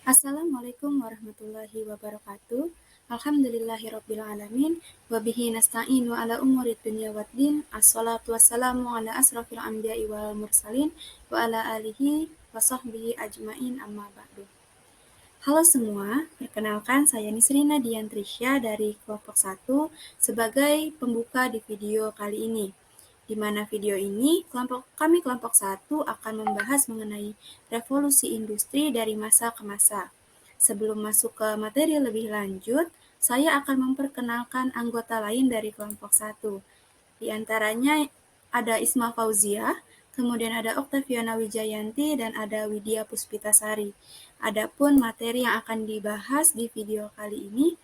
Assalamualaikum warahmatullahi wabarakatuh. Alhamdulillahirrabbilalamin. Wabihi nasta'in wa ala umurid dunya waddin. Assalatu wassalamu ala asrafil anbiya'i wal mursalin wa ala alihi wa sahbihi ajmain amma ba'du. Halo semua, perkenalkan saya Nisrina Diantrisya dari kelompok 1 sebagai pembuka di video kali ini. Di mana video ini kelompok 1 akan membahas mengenai revolusi industri dari masa ke masa. Sebelum masuk ke materi lebih lanjut, saya akan memperkenalkan anggota lain dari kelompok 1. Di antaranya ada Isma Fauzia, kemudian ada Oktaviana Wijayanti, dan ada Widya Puspitasari. Adapun materi yang akan dibahas di video kali ini,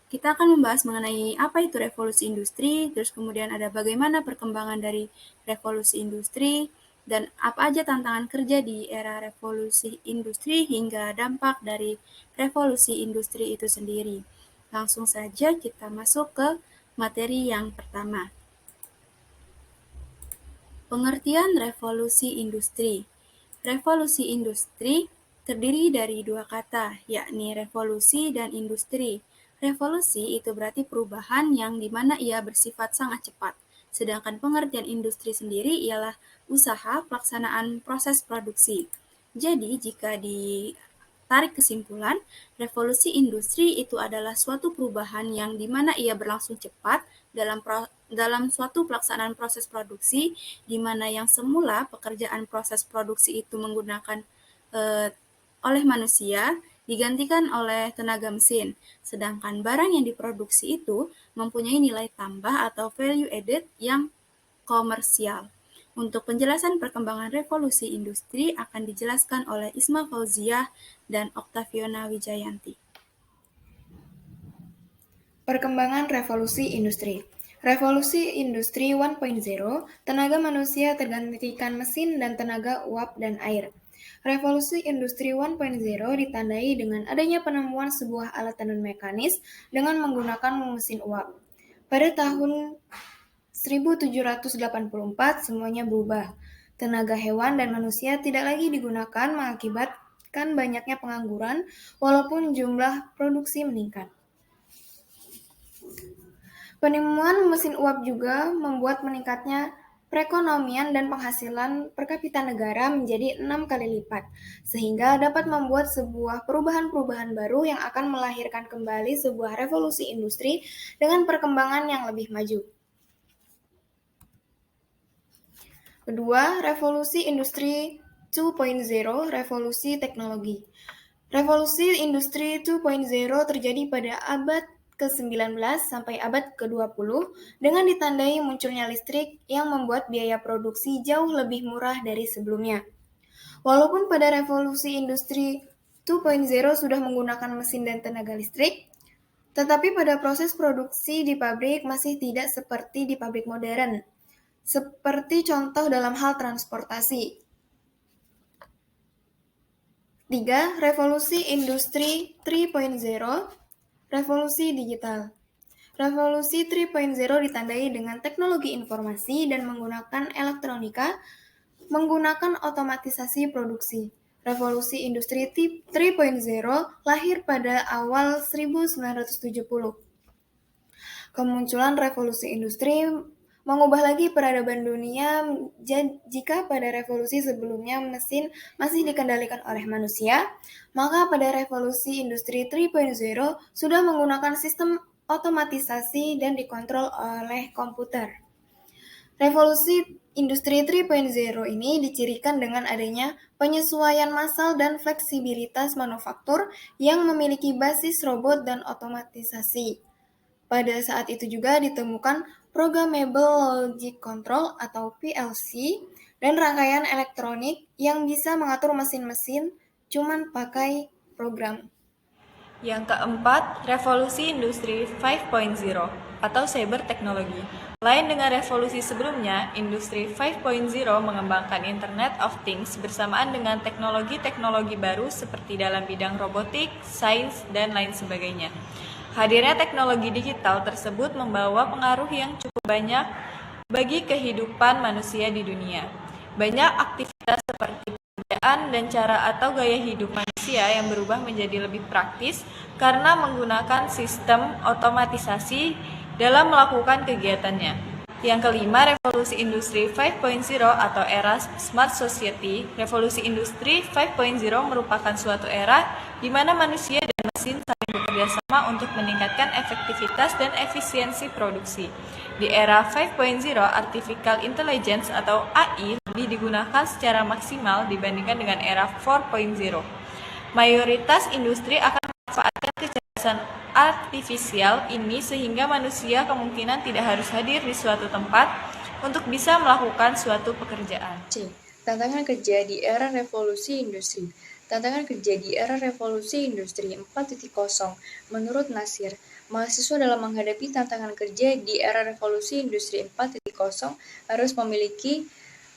kita akan membahas mengenai apa itu revolusi industri, terus kemudian ada bagaimana perkembangan dari revolusi industri, dan apa aja tantangan kerja di era revolusi industri hingga dampak dari revolusi industri itu sendiri. Langsung saja kita masuk ke materi yang pertama. Pengertian revolusi industri. Revolusi industri terdiri dari dua kata, yakni revolusi dan industri. Revolusi itu berarti perubahan yang dimana ia bersifat sangat cepat. Sedangkan pengertian industri sendiri ialah usaha pelaksanaan proses produksi. Jadi, jika ditarik kesimpulan, revolusi industri itu adalah suatu perubahan yang dimana ia berlangsung cepat dalam suatu pelaksanaan proses produksi, di mana yang semula pekerjaan proses produksi itu menggunakan oleh manusia, digantikan oleh tenaga mesin. Sedangkan barang yang diproduksi itu mempunyai nilai tambah atau value added yang komersial. Untuk penjelasan perkembangan revolusi industri akan dijelaskan oleh Isma Fauziah dan Oktaviana Wijayanti. Perkembangan revolusi industri. Revolusi industri 1.0, tenaga manusia tergantikan mesin dan tenaga uap dan air. Revolusi industri 1.0 ditandai dengan adanya penemuan sebuah alat tenun mekanis dengan menggunakan mesin uap. Pada tahun 1784 semuanya berubah. Tenaga hewan dan manusia tidak lagi digunakan mengakibatkan banyaknya pengangguran walaupun jumlah produksi meningkat. Penemuan mesin uap juga membuat meningkatnya perekonomian dan penghasilan per kapita negara menjadi 6 kali lipat, sehingga dapat membuat sebuah perubahan-perubahan baru yang akan melahirkan kembali sebuah revolusi industri dengan perkembangan yang lebih maju. Kedua, revolusi industri 2.0, revolusi teknologi. Revolusi industri 2.0 terjadi pada abad ke-19 sampai abad ke-20 dengan ditandai munculnya listrik yang membuat biaya produksi jauh lebih murah dari sebelumnya. Walaupun pada revolusi industri 2.0 sudah menggunakan mesin dan tenaga listrik, tetapi pada proses produksi di pabrik masih tidak seperti di pabrik modern, seperti contoh dalam hal transportasi. 3. Revolusi industri 3.0, revolusi digital. Revolusi 3.0 ditandai dengan teknologi informasi dan menggunakan elektronika, menggunakan otomatisasi produksi. Revolusi industri 3.0 lahir pada awal 1970. Kemunculan revolusi industri mengubah lagi peradaban dunia jika pada revolusi sebelumnya mesin masih dikendalikan oleh manusia, maka pada revolusi industri 3.0 sudah menggunakan sistem otomatisasi dan dikontrol oleh komputer. Revolusi industri 3.0 ini dicirikan dengan adanya penyesuaian massal dan fleksibilitas manufaktur yang memiliki basis robot dan otomatisasi. Pada saat itu juga ditemukan Programmable Logic Control atau PLC dan rangkaian elektronik yang bisa mengatur mesin-mesin cuman pakai program. Yang keempat, revolusi industri 5.0 atau cyber teknologi. Lain dengan revolusi sebelumnya, industri 5.0 mengembangkan Internet of Things bersamaan dengan teknologi-teknologi baru seperti dalam bidang robotik, sains, dan lain sebagainya. Hadirnya teknologi digital tersebut membawa pengaruh yang cukup banyak bagi kehidupan manusia di dunia. Banyak aktivitas seperti pekerjaan dan cara atau gaya hidup manusia manusia yang berubah menjadi lebih praktis karena menggunakan sistem otomatisasi dalam melakukan kegiatannya. Yang kelima, revolusi industri 5.0 atau era Smart Society. Revolusi industri 5.0 merupakan suatu era di mana manusia dan mesin saling bekerja sama untuk meningkatkan efektivitas dan efisiensi produksi. Di era 5.0, Artificial Intelligence atau AI lebih digunakan secara maksimal dibandingkan dengan era 4.0. Mayoritas industri akan memanfaatkan kecerdasan artifisial ini sehingga manusia kemungkinan tidak harus hadir di suatu tempat untuk bisa melakukan suatu pekerjaan. C. Tantangan kerja di era revolusi industri. Tantangan kerja di era revolusi industri 4.0 menurut Nasir, mahasiswa dalam menghadapi tantangan kerja di era revolusi industri 4.0 harus memiliki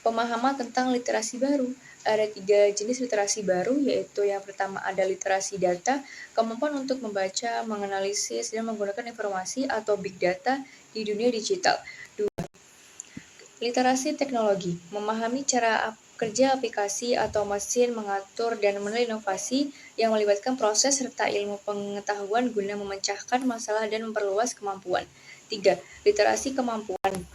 pemahaman tentang literasi baru. Ada 3 jenis literasi baru, yaitu yang pertama ada literasi data, kemampuan untuk membaca, menganalisis, dan menggunakan informasi atau big data di dunia digital. 2. Literasi teknologi, memahami cara kerja aplikasi atau mesin, mengatur dan menilai inovasi yang melibatkan proses serta ilmu pengetahuan guna memecahkan masalah dan memperluas kemampuan. 3. Literasi kemampuan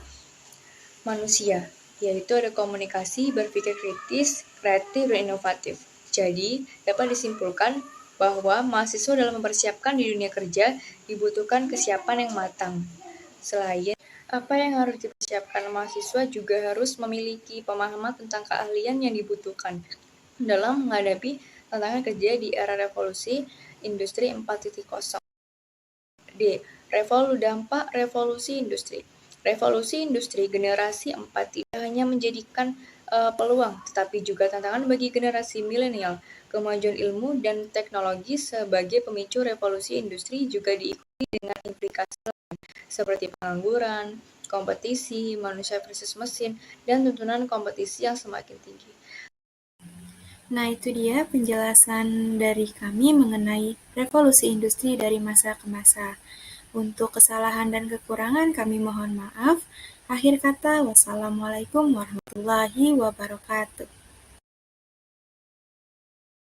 manusia, yaitu ada komunikasi, berpikir kritis, kreatif, dan inovatif. Jadi, dapat disimpulkan bahwa mahasiswa dalam mempersiapkan di dunia kerja dibutuhkan kesiapan yang matang. Selain apa yang harus dipersiapkan, mahasiswa juga harus memiliki pemahaman tentang keahlian yang dibutuhkan dalam menghadapi tantangan kerja di era revolusi industri 4.0. D. Dampak revolusi industri. Revolusi industri generasi 4 tidak hanya menjadikan peluang, tetapi juga tantangan bagi generasi milenial. Kemajuan ilmu dan teknologi sebagai pemicu revolusi industri juga diikuti dengan implikasi lain, seperti pengangguran, kompetisi, manusia versus mesin, dan tuntunan kompetisi yang semakin tinggi. Nah, itu dia penjelasan dari kami mengenai revolusi industri dari masa ke masa. Untuk kesalahan dan kekurangan kami mohon maaf. Akhir kata, wassalamualaikum warahmatullahi wabarakatuh.